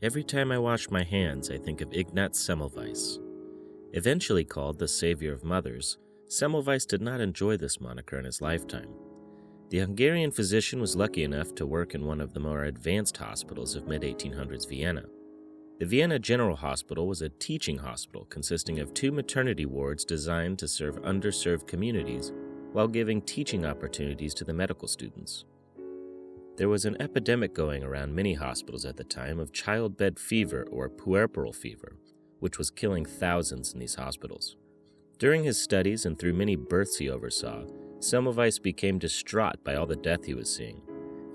Every time I wash my hands, I think of Ignaz Semmelweis. Eventually called the Savior of Mothers, Semmelweis did not enjoy this moniker in his lifetime. The Hungarian physician was lucky enough to work in one of the more advanced hospitals of mid-1800s Vienna. The Vienna General Hospital was a teaching hospital consisting of 2 maternity wards designed to serve underserved communities while giving teaching opportunities to the medical students. There was an epidemic going around many hospitals at the time of childbed fever or puerperal fever, which was killing thousands in these hospitals. During his studies and through many births he oversaw, Semmelweis became distraught by all the death he was seeing.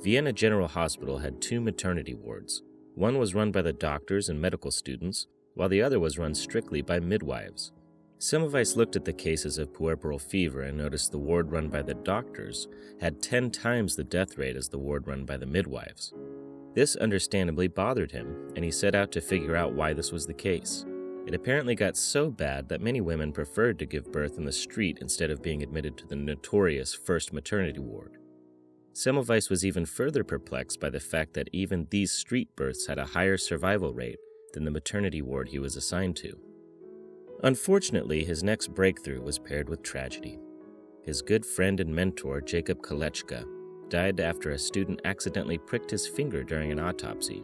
Vienna General Hospital had 2 maternity wards. One was run by the doctors and medical students, while the other was run strictly by midwives. Semmelweis looked at the cases of puerperal fever and noticed the ward run by the doctors had 10 times the death rate as the ward run by the midwives. This understandably bothered him, and he set out to figure out why this was the case. It apparently got so bad that many women preferred to give birth in the street instead of being admitted to the notorious first maternity ward. Semmelweis was even further perplexed by the fact that even these street births had a higher survival rate than the maternity ward he was assigned to. Unfortunately, his next breakthrough was paired with tragedy. His good friend and mentor, Jacob Kolechka, died after a student accidentally pricked his finger during an autopsy.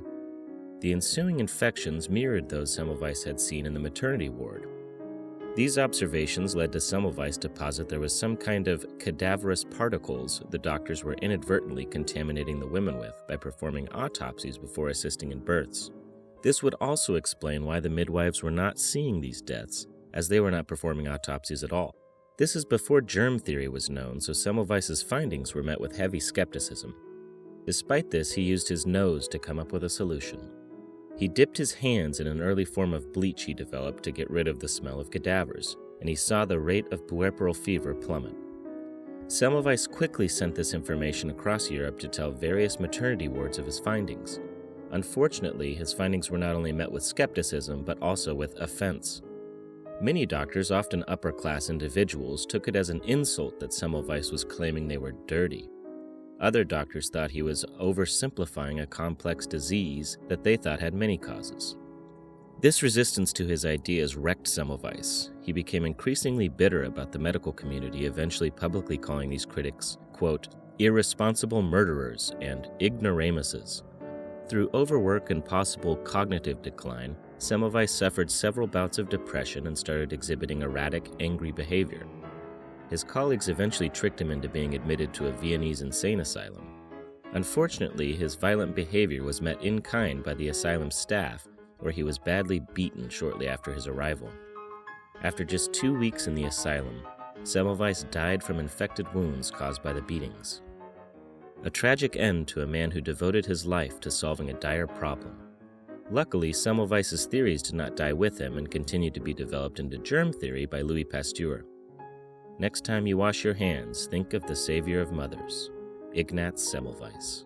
The ensuing infections mirrored those Semmelweis had seen in the maternity ward. These observations led to Semmelweis to posit there was some kind of cadaverous particles the doctors were inadvertently contaminating the women with by performing autopsies before assisting in births. This would also explain why the midwives were not seeing these deaths, as they were not performing autopsies at all. This is before germ theory was known, so Semmelweis's findings were met with heavy skepticism. Despite this, he used his nose to come up with a solution. He dipped his hands in an early form of bleach he developed to get rid of the smell of cadavers, and he saw the rate of puerperal fever plummet. Semmelweis quickly sent this information across Europe to tell various maternity wards of his findings. Unfortunately, his findings were not only met with skepticism, but also with offense. Many doctors, often upper-class individuals, took it as an insult that Semmelweis was claiming they were dirty. Other doctors thought he was oversimplifying a complex disease that they thought had many causes. This resistance to his ideas wrecked Semmelweis. He became increasingly bitter about the medical community, eventually publicly calling these critics, quote, irresponsible murderers and ignoramuses. Through overwork and possible cognitive decline, Semmelweis suffered several bouts of depression and started exhibiting erratic, angry behavior. His colleagues eventually tricked him into being admitted to a Viennese insane asylum. Unfortunately, his violent behavior was met in kind by the asylum staff, where he was badly beaten shortly after his arrival. After just 2 weeks in the asylum, Semmelweis died from infected wounds caused by the beatings. A tragic end to a man who devoted his life to solving a dire problem. Luckily, Semmelweis's theories did not die with him and continued to be developed into germ theory by Louis Pasteur. Next time you wash your hands, think of the Savior of Mothers, Ignaz Semmelweis.